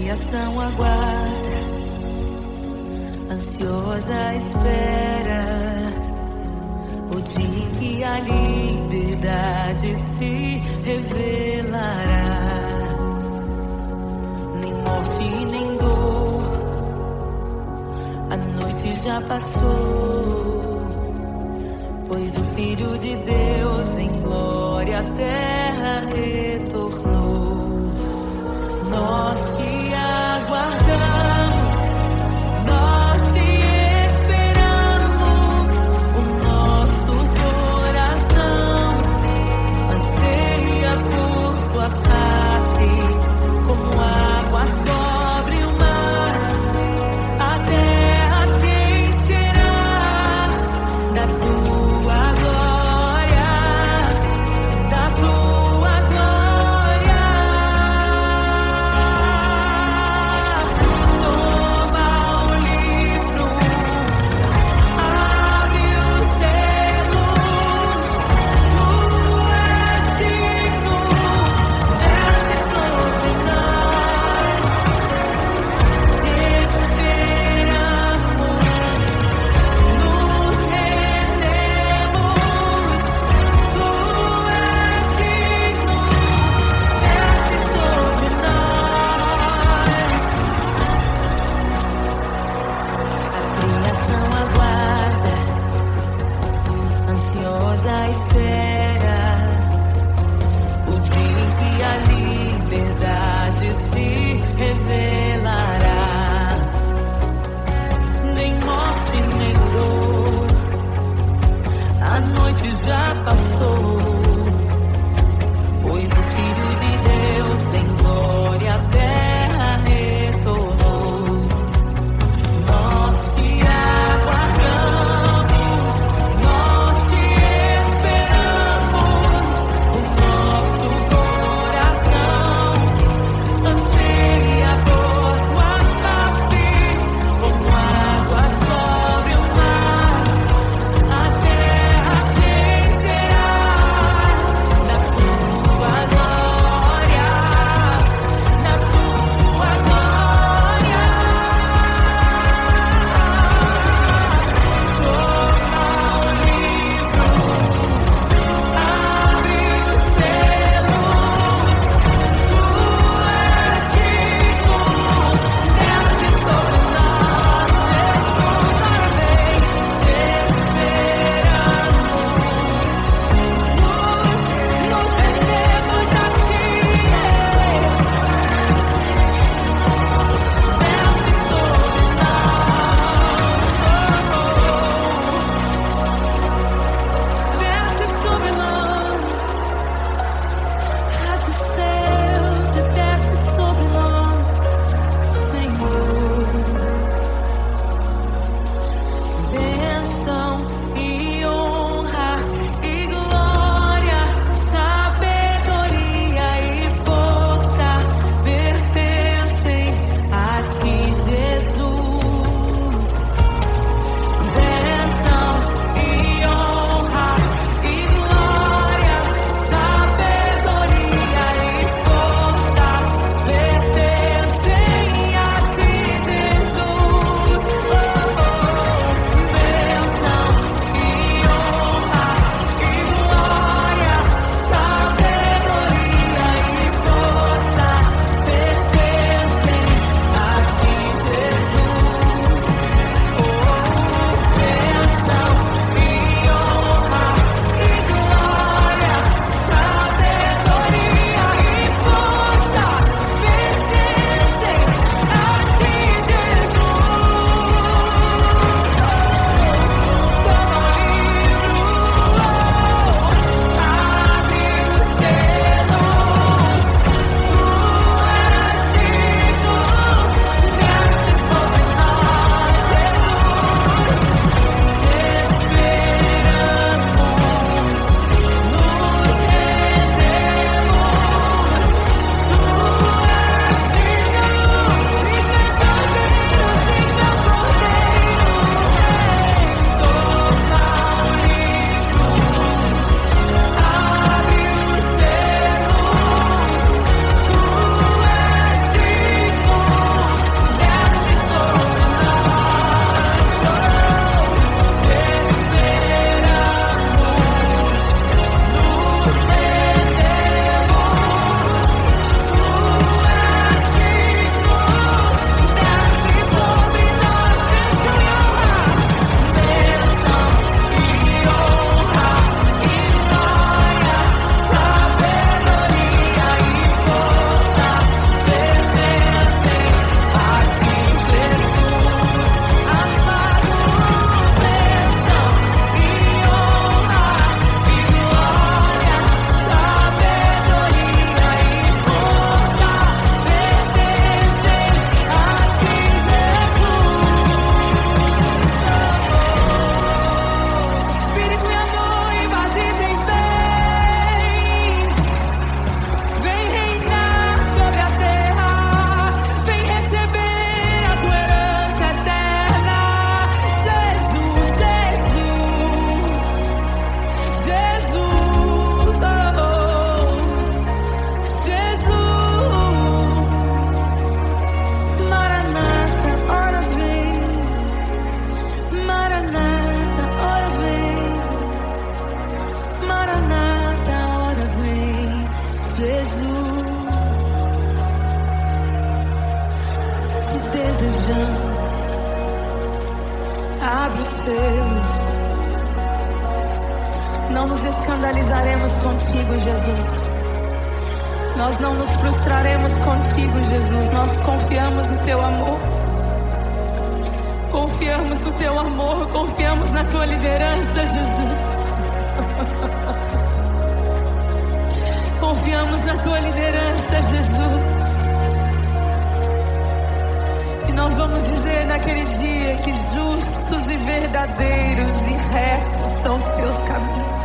criação aguarda, ansiosa espera o dia em que a liberdade se revelará. Nem morte nem dor, a noite já passou, pois o Filho de Deus em glória à terra retornou. Nós te aguardamos, nós te esperamos, o nosso coração anseia por tua face, como águas cobrem o mar, a terra se encherá da tua glória, da tua glória. Toma o livro, abre os selos, tu és digno, és sobre nós, te esperamos, nos rendemos, tu és digno, és sobre nós. A criação aguarda, ansiosa espera o dia em que a liberdade se revelará. Nem morte nem dor, a noite já passou, pois o Filho de Deus em glória à terra retornou. Nós te aguardamos, nós te esperamos, o nosso coração anseia por tua face, como águas sobre o mar, a terra se encherá Não nos escandalizaremos contigo, Jesus. Nós não nos frustraremos contigo, Jesus. Nós confiamos no teu amor. Confiamos no teu amor. Confiamos na tua liderança, Jesus. Confiamos na tua liderança, Jesus. E nós vamos dizer naquele dia que justos e verdadeiros e retos são os teus caminhos.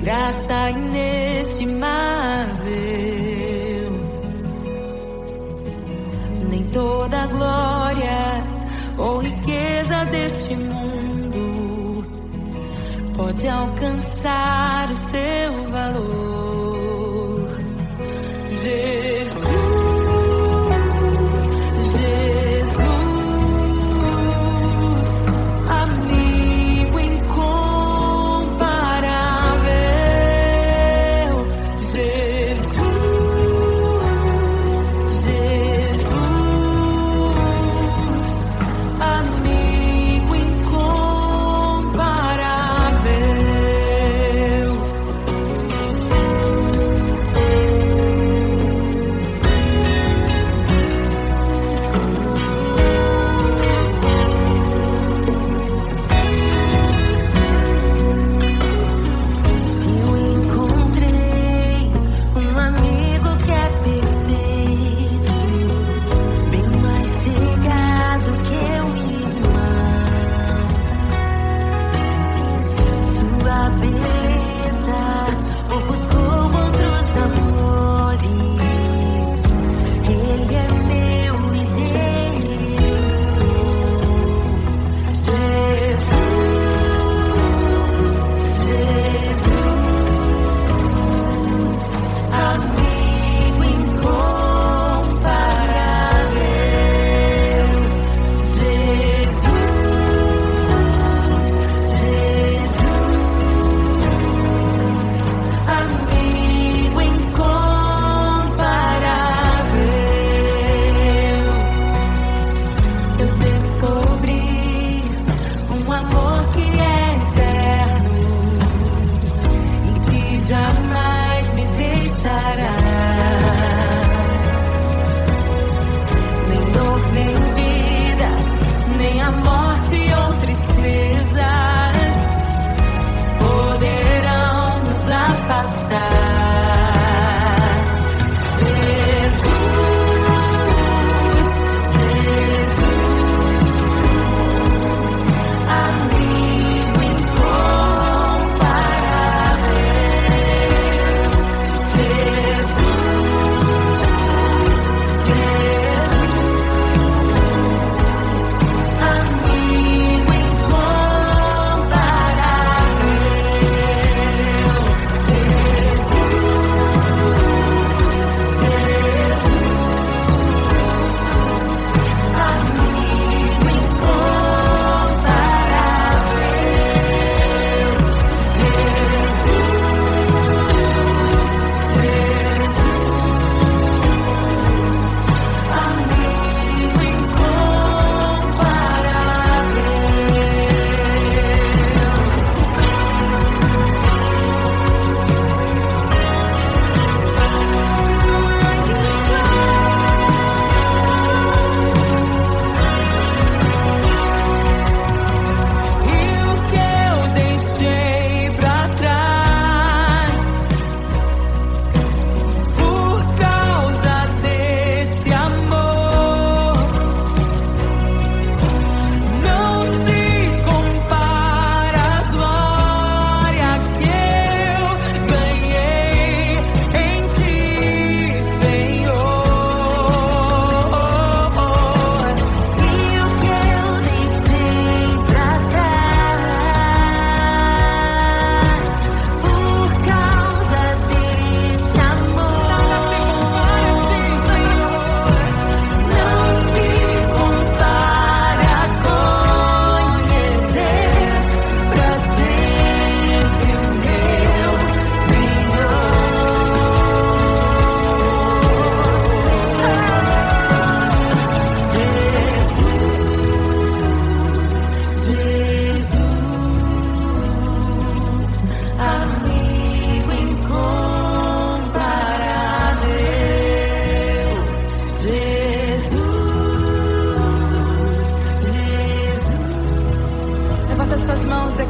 Graça inestimável, nem toda a glória ou riqueza deste mundo pode alcançar o seu valor. Jesus, Jesus, amigo incomparável. Jesus, Jesus, amigo incomparável.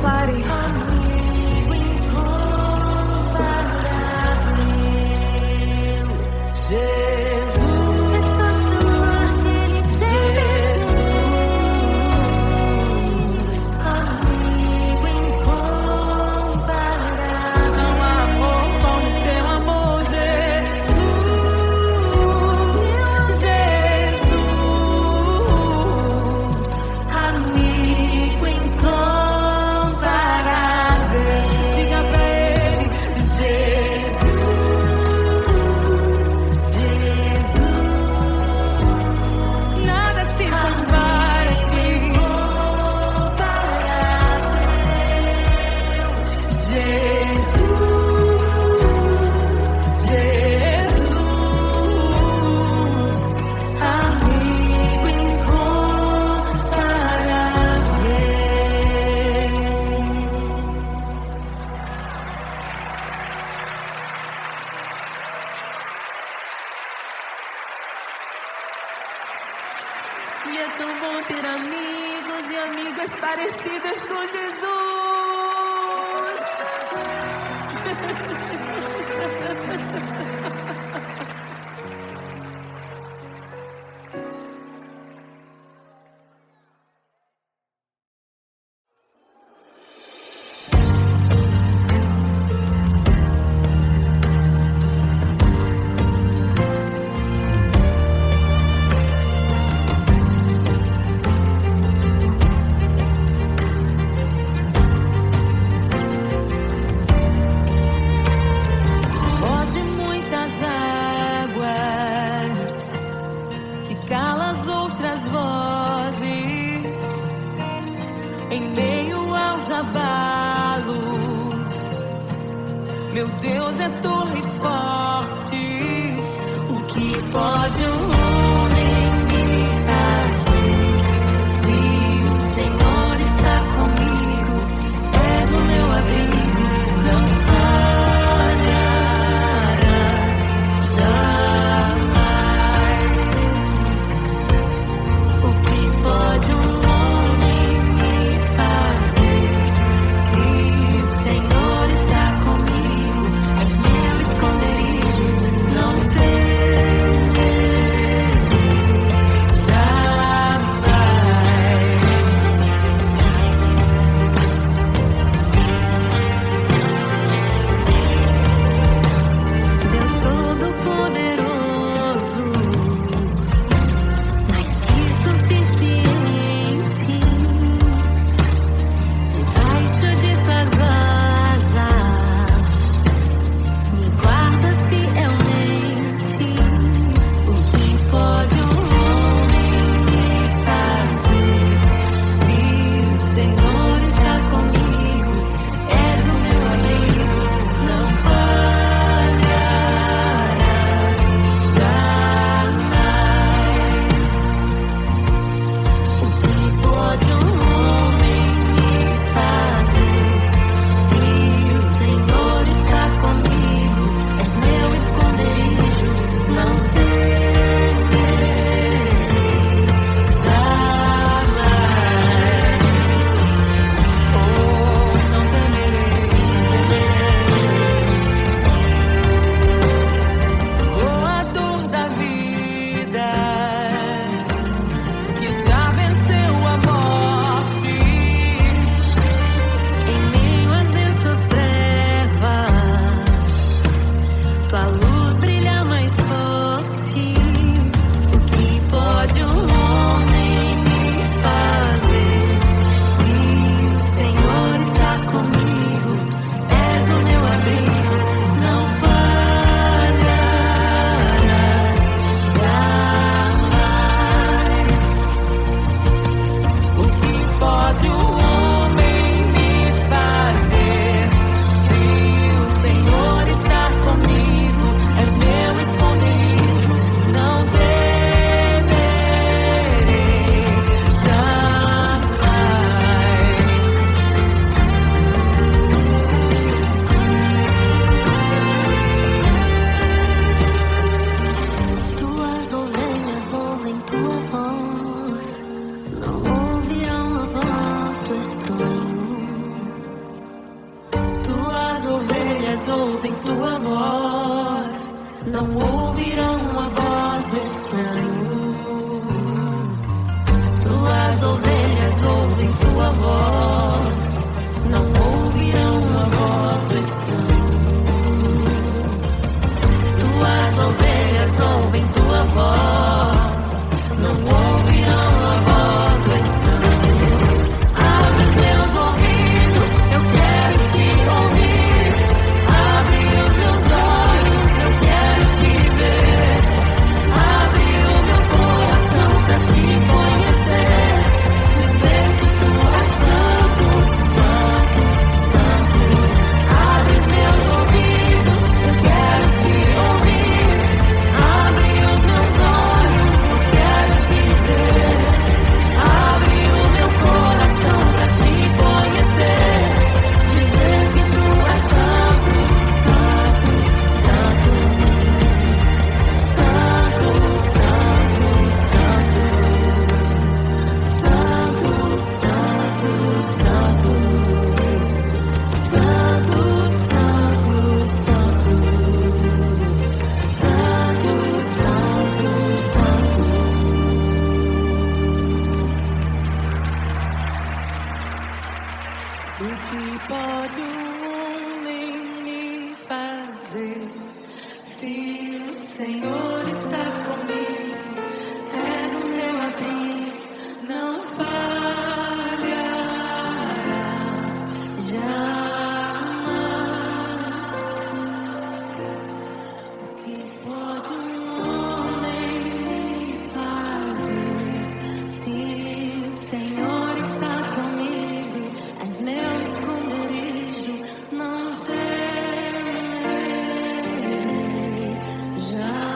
pare. E é tão bom ter amigos e amigas parecidas com Jesus. Em meio aos abalos, meu Deus é torre forte. O que pode um homem me fazer? Se o Senhor está comigo, é do meu abrigo, não falhará jamais. O que pode um homem tua voz, não ouvirão a voz do estranho. Tuas ovelhas ouvem tua voz, não ouvirão a voz do estranho. Tuas ovelhas ouvem tua voz, não ouvirão a voz do estranho. Abre os meus ouvidos, eu quero te ouvir. Abre os meus olhos, eu quero te ver. Abre o meu coração pra te conhecer. Dizer que tu és santo, santo, santo. Abre os meus ouvidos, eu quero te ouvir. Abre os meus olhos, eu quero te ver. Abre o meu coração pra te conhecer. Dizer que tu és santo, santo, santo. Santo, santo, santo. Santo, santo, santo. Santo, santo, santo. O que pode um homem me fazer se o Senhor está comigo? És o meu abrigo, não falharás jamais. O que pode um homem me fazer se o Senhor está comigo? És meu esconderijo, não temerei jamais.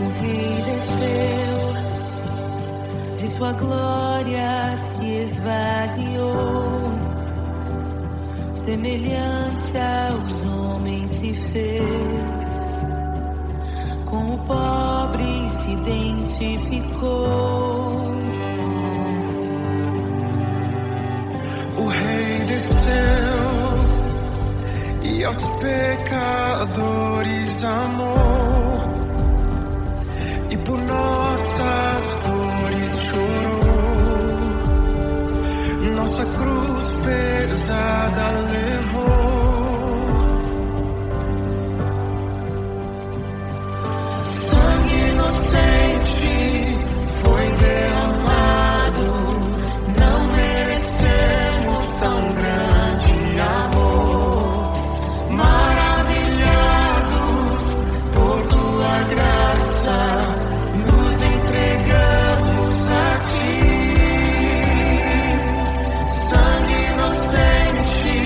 O rei desceu, de sua glória se esvaziou, semelhante aos homens se fez, com o pobre se identificou. O rei desceu e aos pecadores amou, e por nossas dores chorou, nossa cruz pesada levou. Sangue inocente foi derramado, não merecemos tão grande amor. Maravilhados por tua graça, nos entregamos a ti. Sangue inocente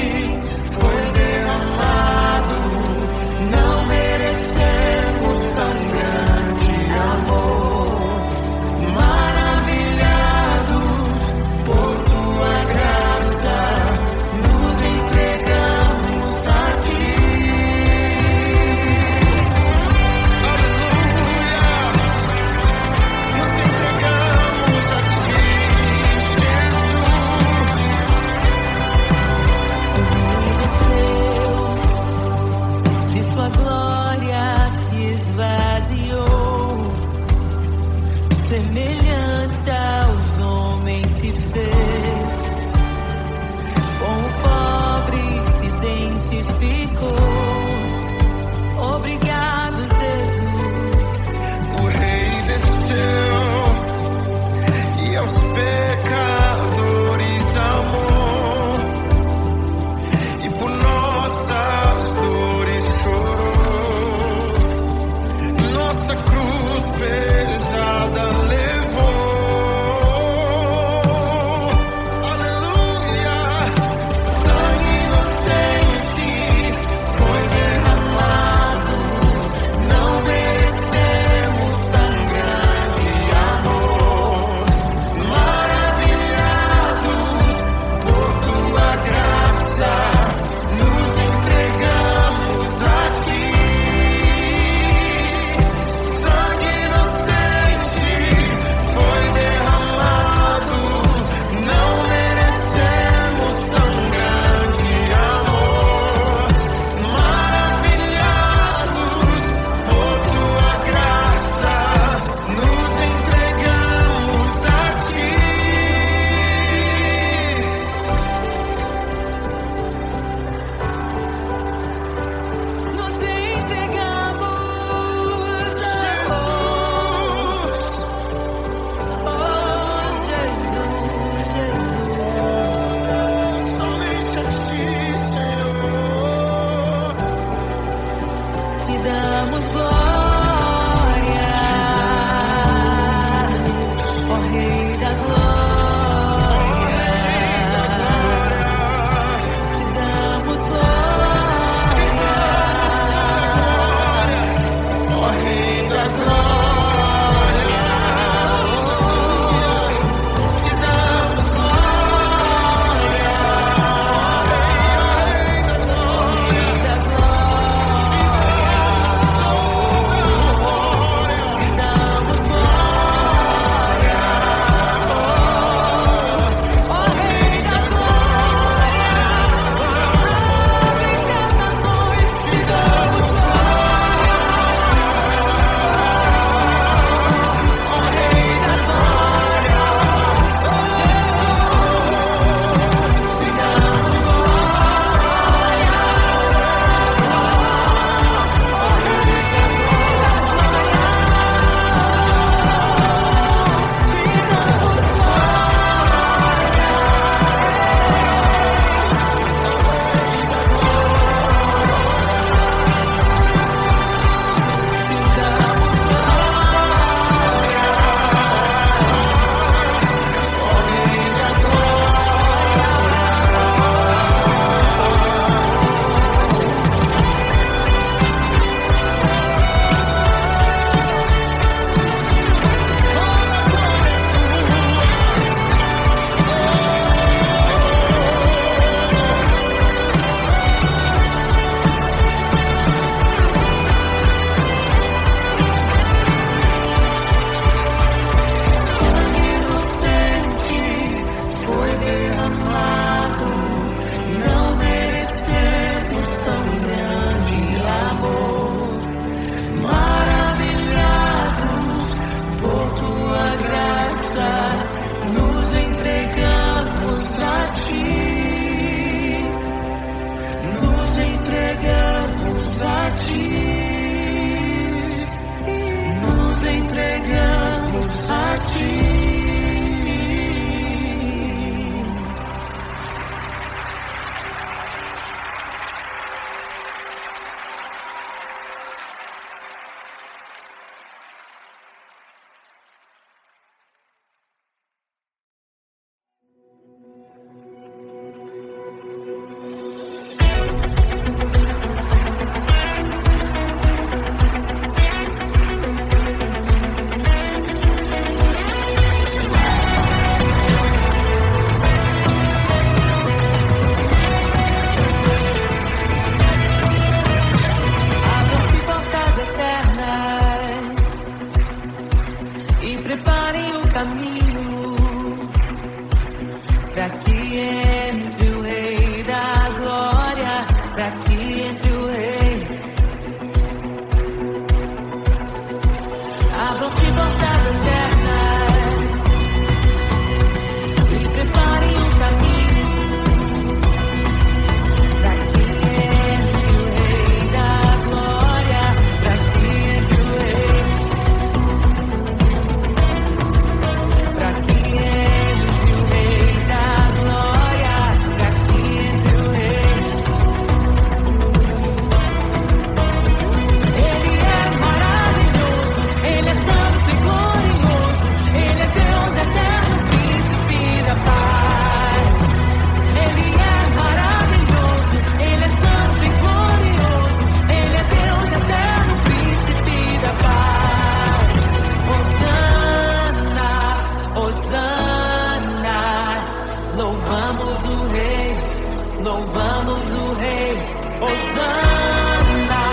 louvamos o Rei. Hosana,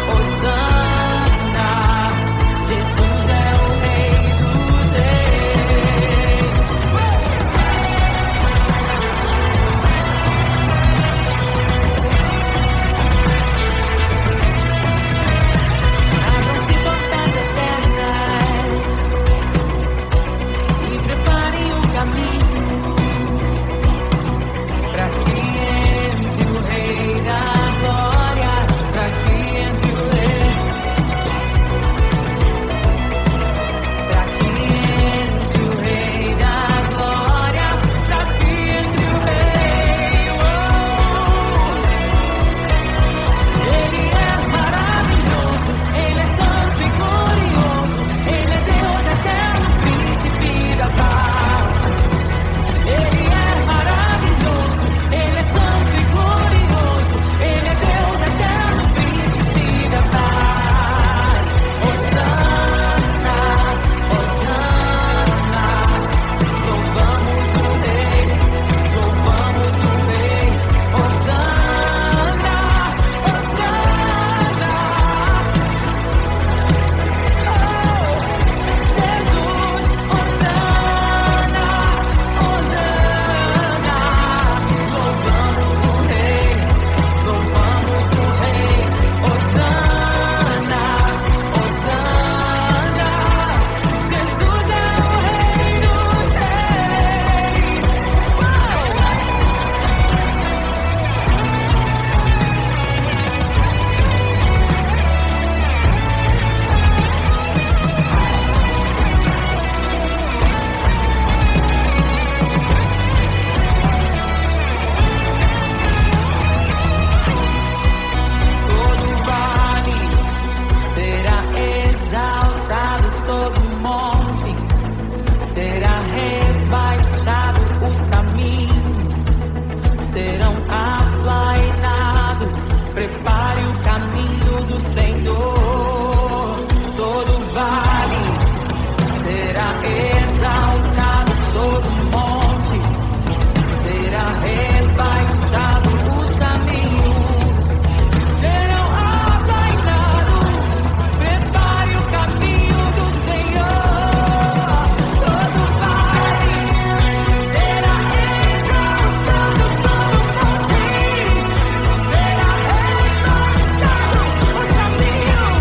Hosana, Jesus é o Rei dos Reis. Abram-se portas eternas e preparem o caminho pra que entre o Rei da Glória, pra que entre o Rei, pra que entre o Rei da Glória, pra que entre o Rei. Ele é maravilhoso, Ele é santo e glorioso, Ele é Deus eterno, príncipe da paz. Ele é maravilhoso, Ele é santo e glorioso, Ele é Deus eterno, príncipe da paz. Hosana, Hosana, louvamos o Rei, louvamos o Rei. Hosana, Hosana, Jesus, Hosana, Hosana, louvamos o Rei, louvamos o Rei. Hosana, Hosana, Jesus é o Rei dos Reis. Todo vale será exaltado, todo monte será rebaixado, os caminhos serão aplainados. Prepare o caminho do Senhor. Todo vale será exaltado, todo monte será rebaixado, os caminhos serão aplainados. Prepare o caminho do Senhor. Todo vale será exaltado, todo monte será rebaixado, os caminhos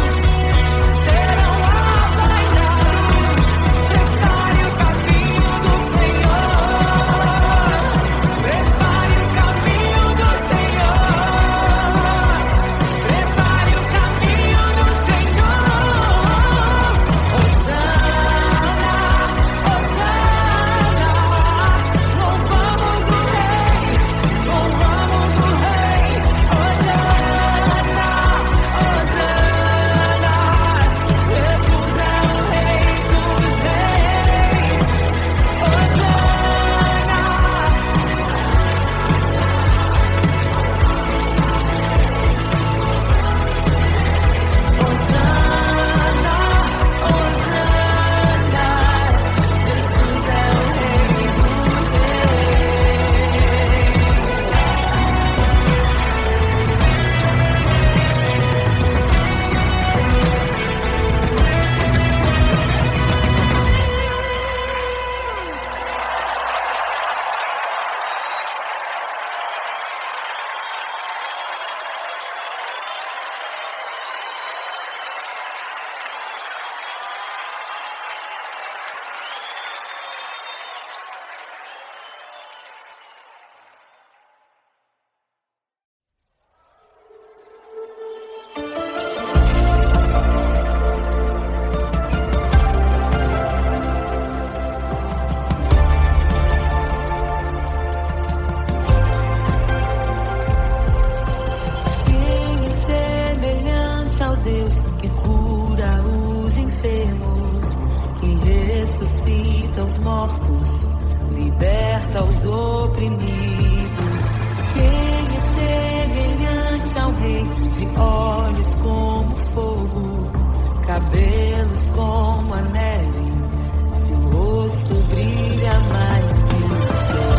serão aplainados. Prepare o caminho do Senhor. Prepare o caminho do Senhor. Prepare o caminho do Senhor. Hosana, Hosana, louvamos o Rei, louvamos o Rei. Hosana, Hosana, Jesus é o Rei dos Reis. Hosana. Quem é semelhante ao Deus que cura os enfermos, que ressuscita os mortos, liberta os oprimidos? Quem é semelhante ao Rei, de olhos como fogo, cabelos como a neve, seu rosto brilha mais que o sol?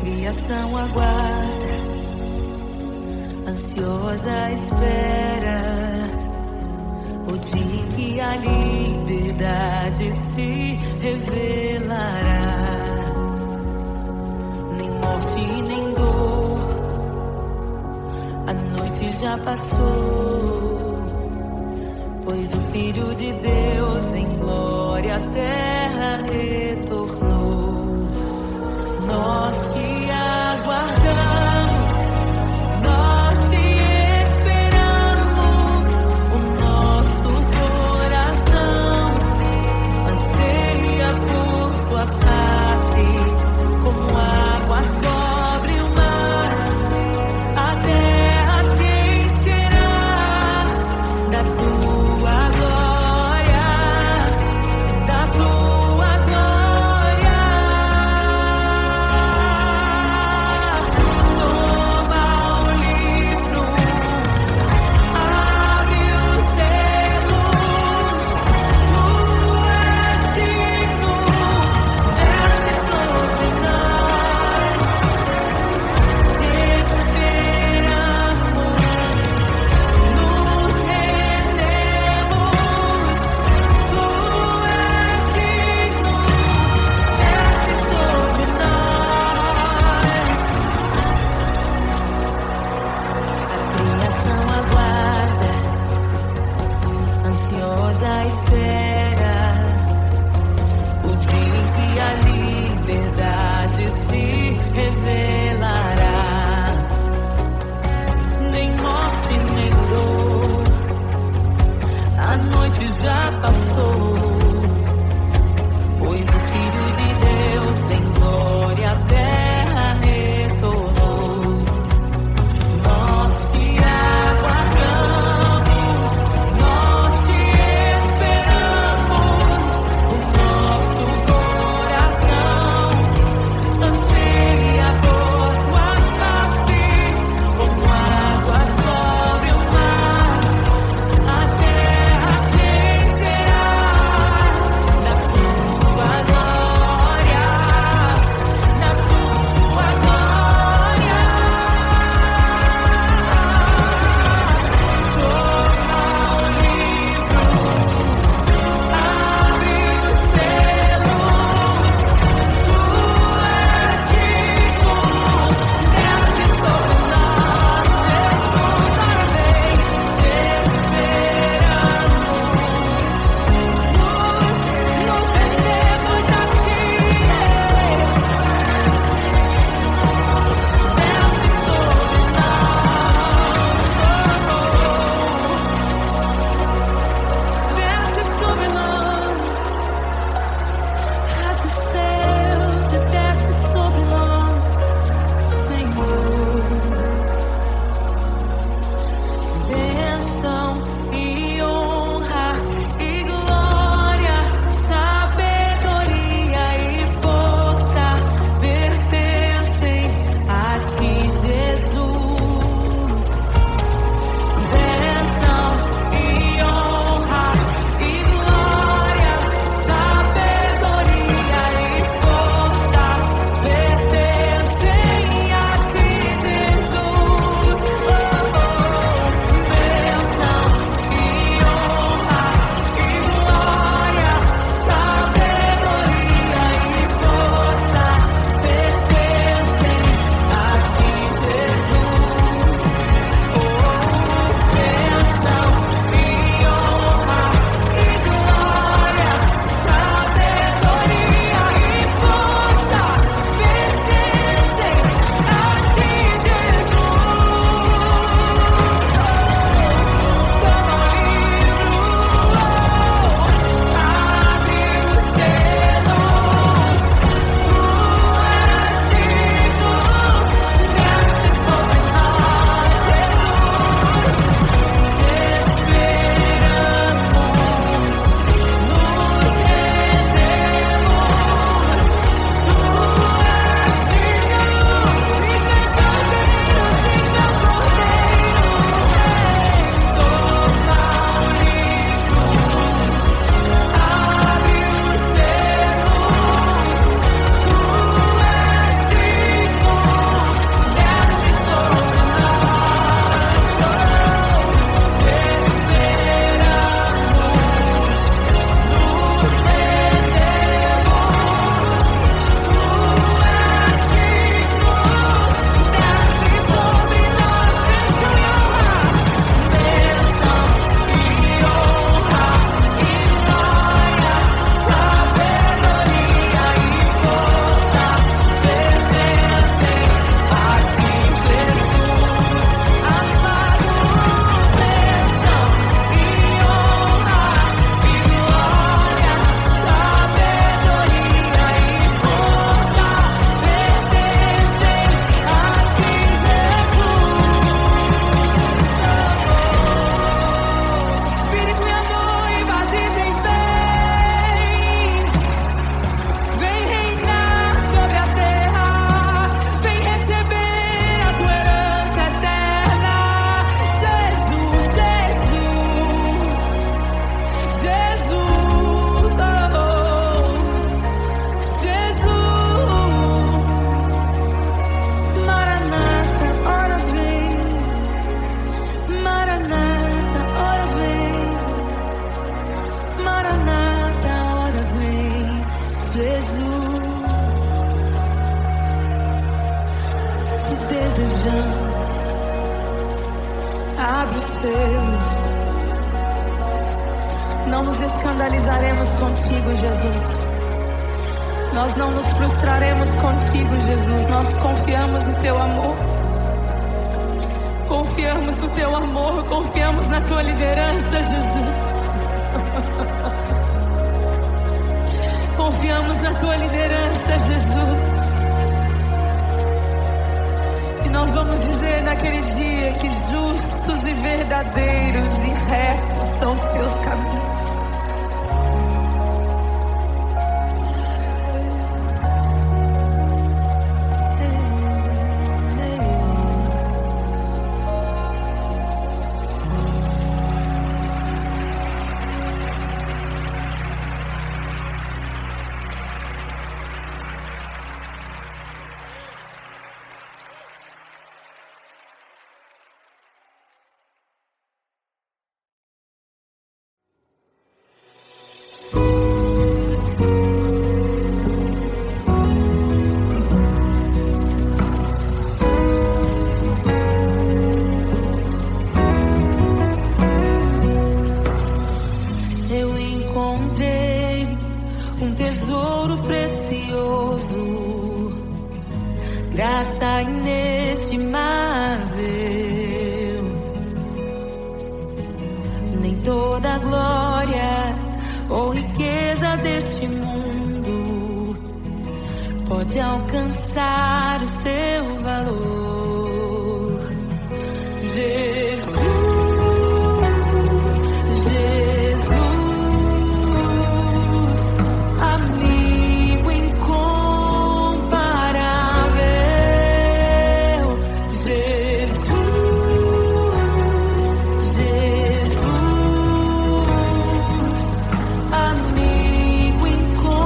Criação aguarda, ansiosa espera o dia em que a liberdade se revelará. Nem morte nem dor, a noite já passou, pois o Filho de Deus em glória à terra retornou. Nós te aguardamos, nós te esperamos, o nosso coração anseia por tua face, como águas cobre o mar, a terra se encherá da tua glória. Deus. Não nos escandalizaremos contigo, Jesus. Nós não nos frustraremos contigo, Jesus. Nós confiamos no teu amor. Confiamos no teu amor, confiamos na tua liderança, Jesus. Confiamos na tua liderança, Jesus. E nós vamos dizer naquele dia que justos e verdadeiros e retos são os teus caminhos. Graça inestimável, nem toda a glória ou riqueza deste mundo pode alcançar o seu valor. Jesus, amigo incomparável. Jesus, amigo incomparável.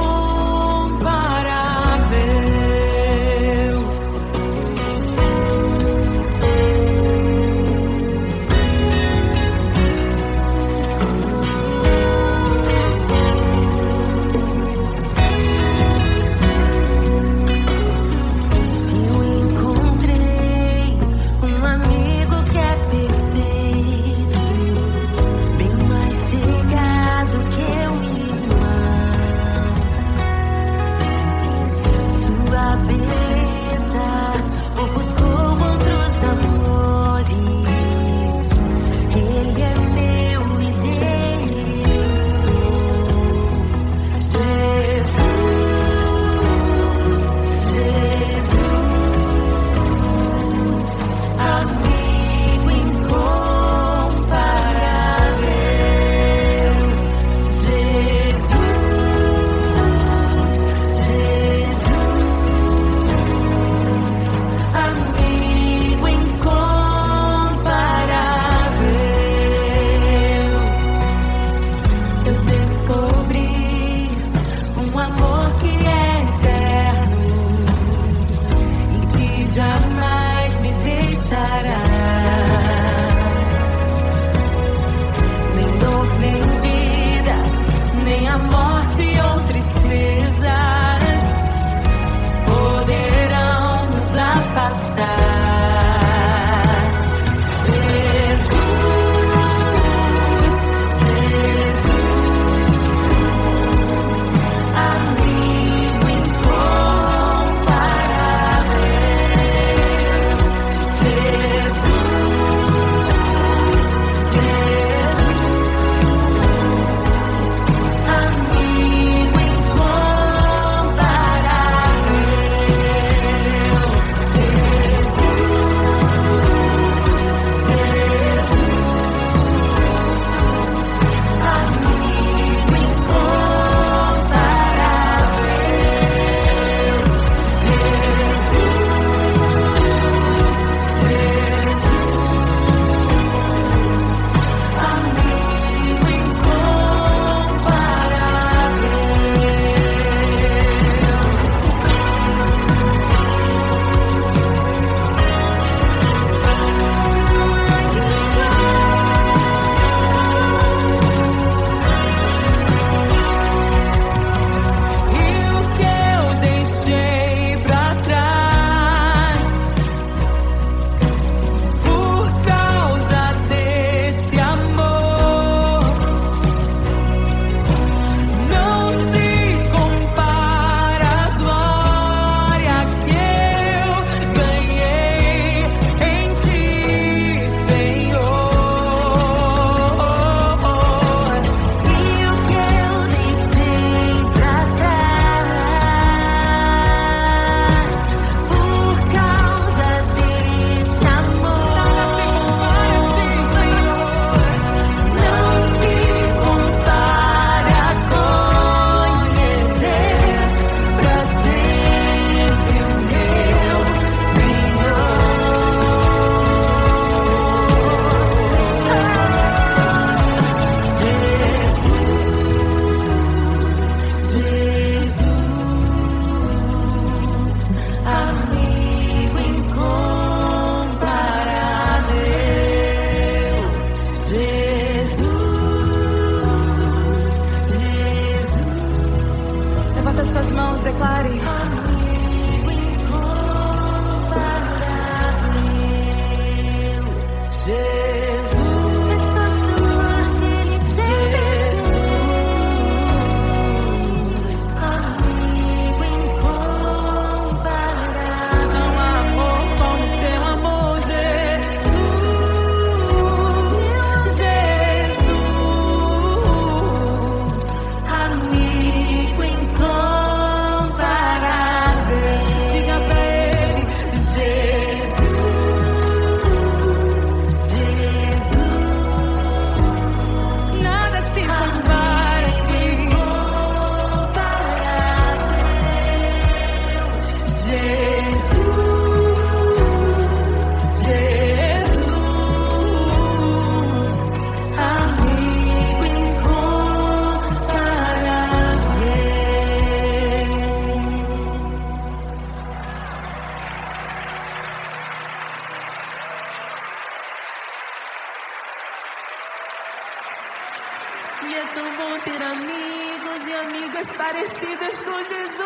E é tão bom ter amigos e amigas parecidas com Jesus.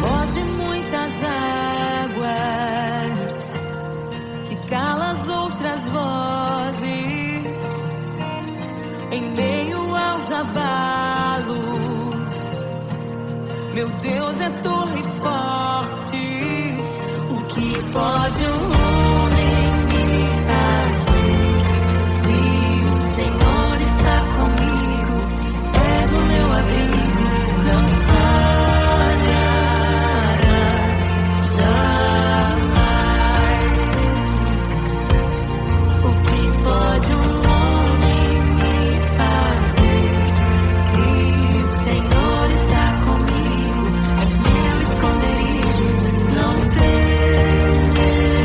Voz de muitas águas que cala as outras vozes em meio aos abalos. Meu Deus é torre forte. O que pode um homem me fazer? Se o Senhor está comigo, és o meu abrigo, não falhará jamais. O que pode um homem me fazer? Se o Senhor está comigo, és meu esconderijo, não temerei.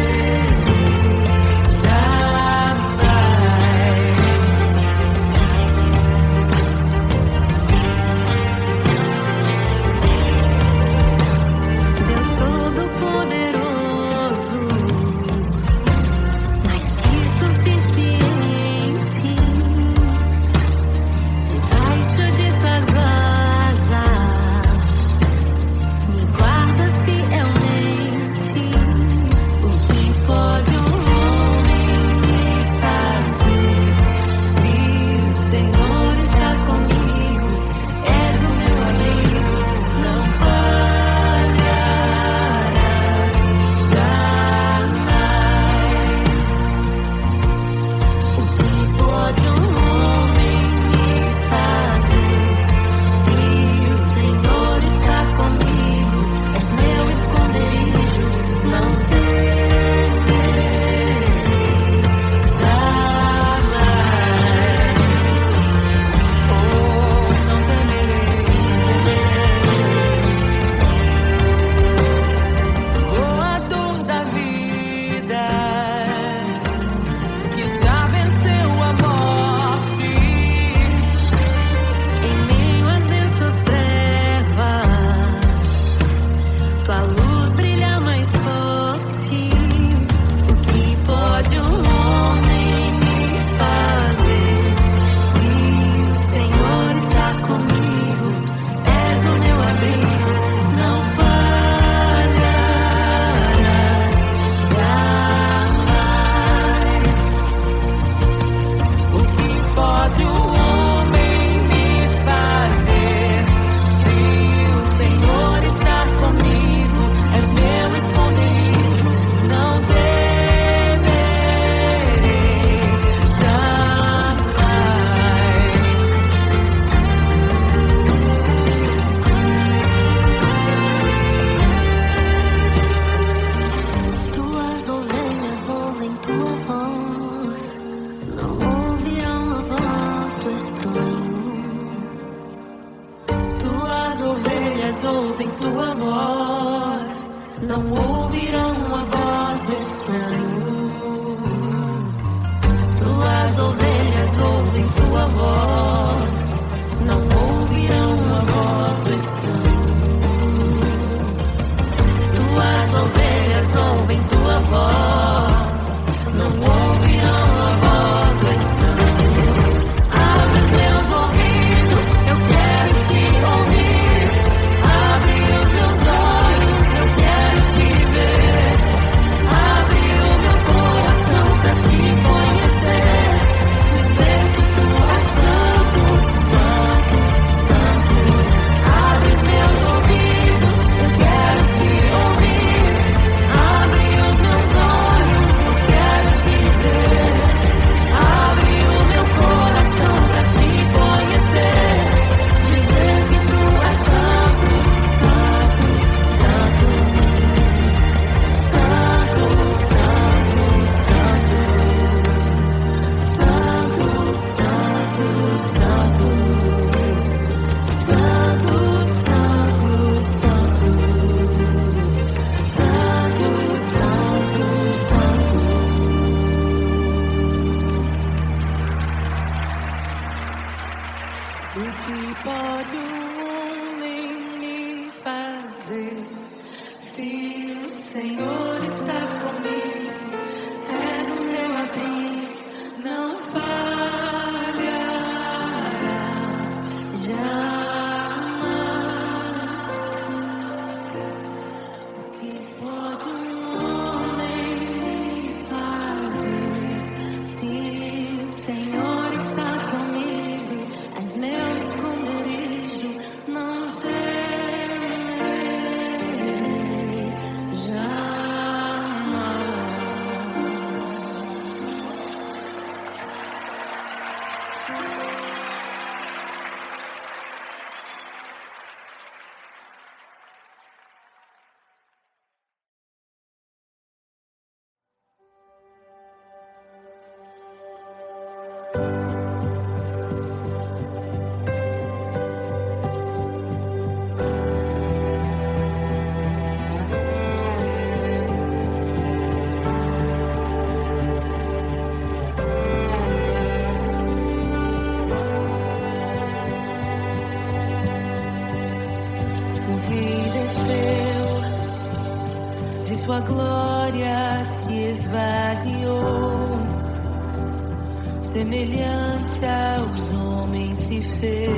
semelhante aos homens se fez,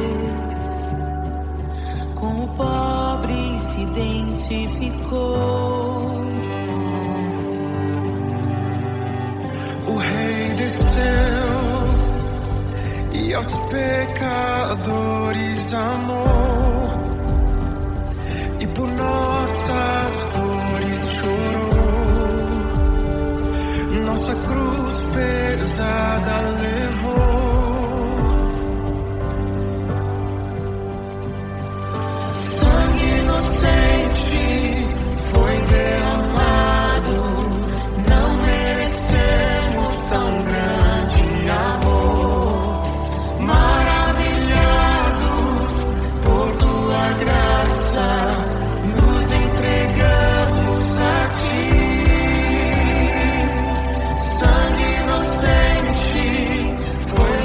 com o pobre se identificou. O Rei desceu e aos pecadores amou, e por nossas dores chorou, nossa cruz pesada levou. Sangue inocente foi derramado, não merecemos tão grande amor. Maravilhados por tua graça, nos entregamos a ti. Sangue inocente foi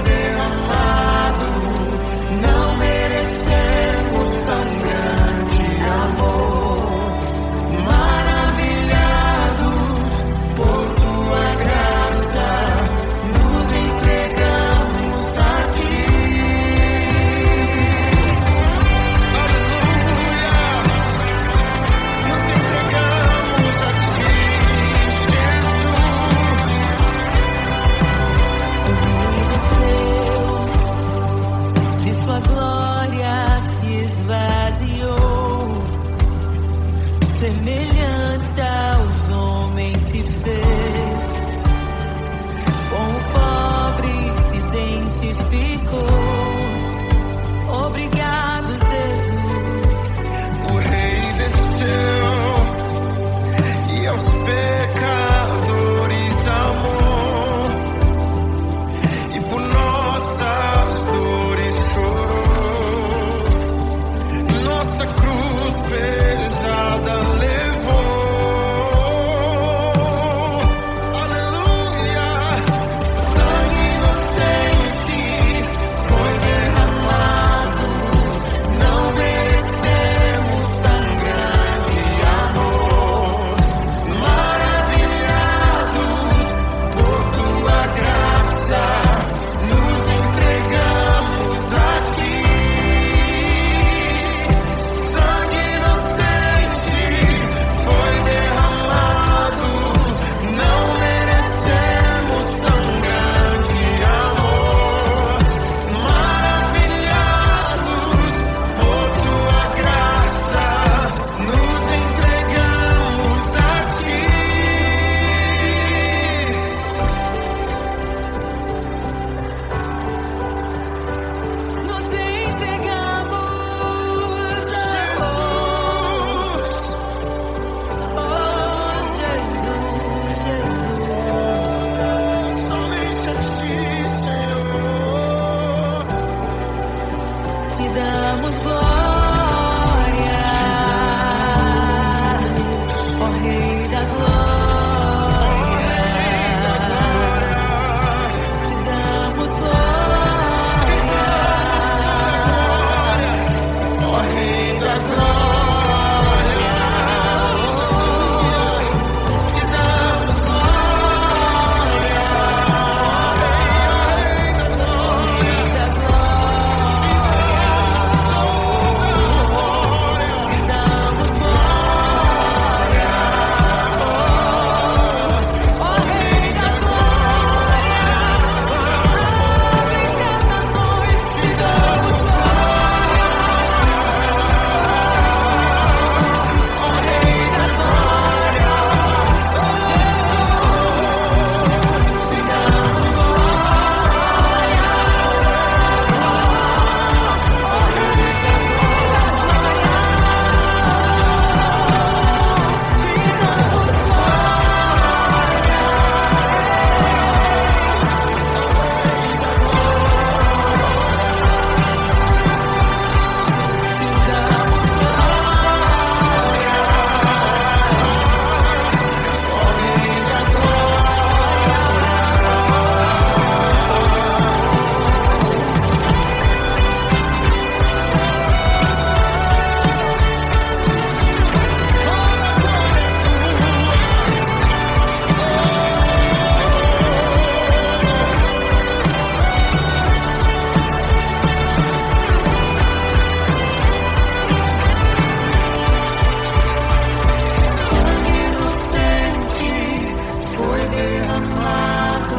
amado,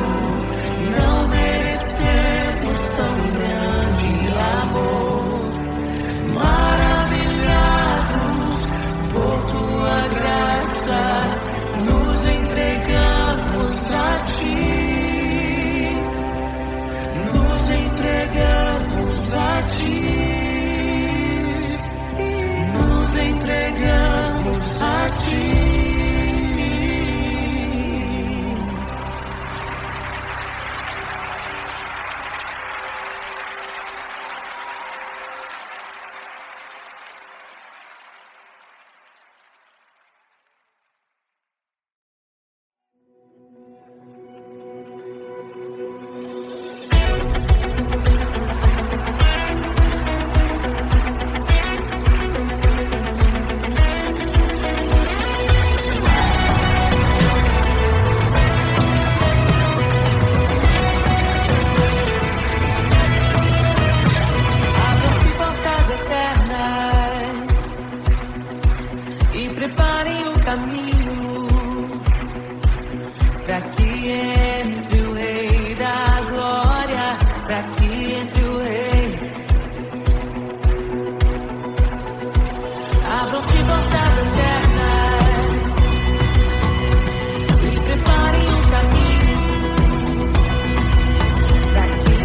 não merecemos tão grande amor. Maravilhados por tua graça, nos entregamos a ti. Nos entregamos a ti. Nos entregamos a ti. Abram-se portas eternas e preparem o caminho para que entre o Rei da Glória, para que entre o Rei. Abram-se portas eternas e preparem o caminho para que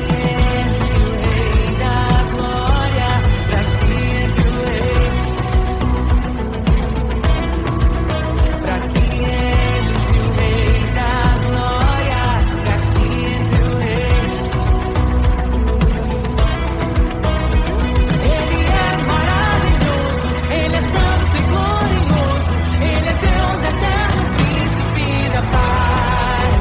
entre o Rei da Glória, para que entre o Rei, para que entre o Rei da Glória, para que entre o Rei. Ele é maravilhoso, Ele é santo e glorioso, Ele é Deus eterno, príncipe da paz.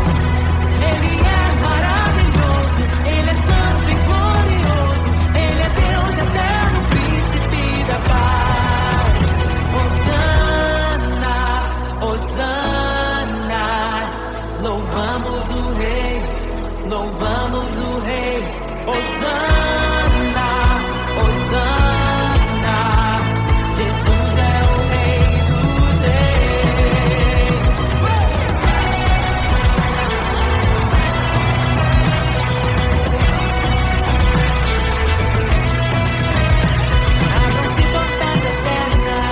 Ele é maravilhoso, Ele é santo e glorioso, Ele é Deus eterno, príncipe da paz. Hosana, Hosana, louvamos o Rei, louvamos o Rei. Hosana, Hosana, Jesus é o Rei dos Reis. Abram-se portas eternas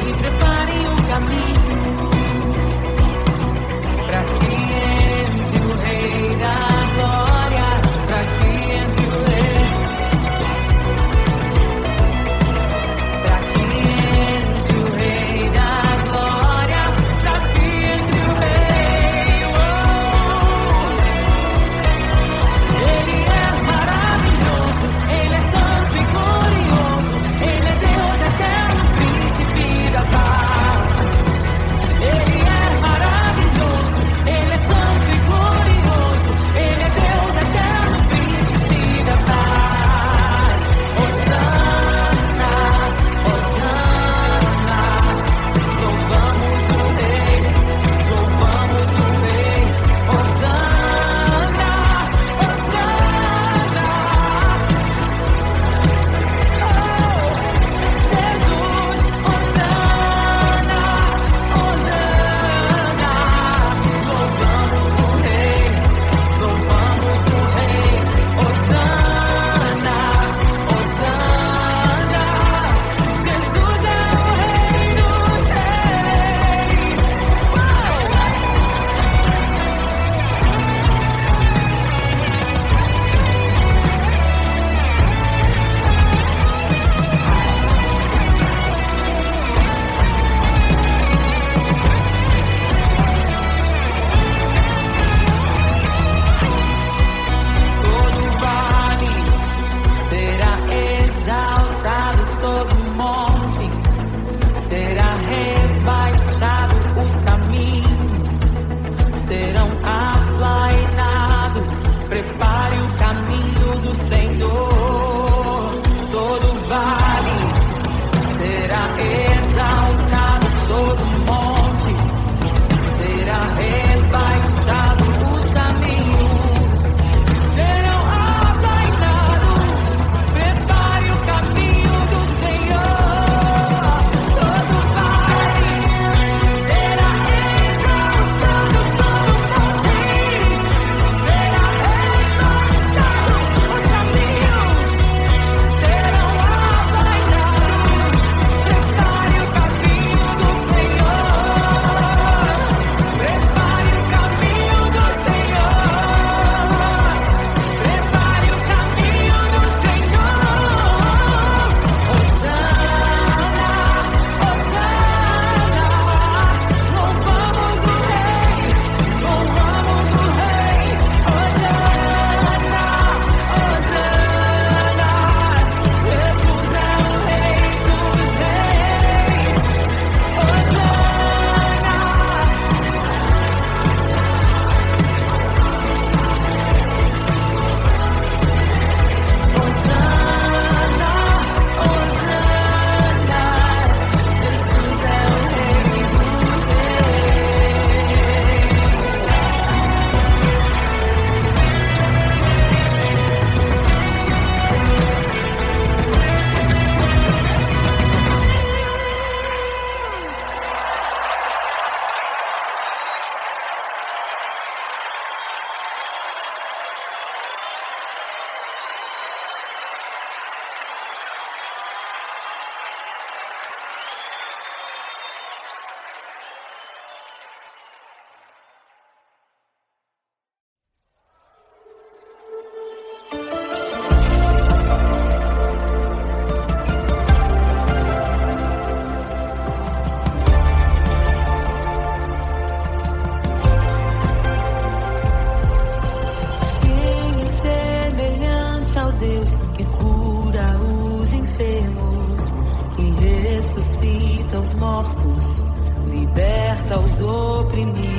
e preparem o caminho para que entre o Rei da Glória, sobre mim.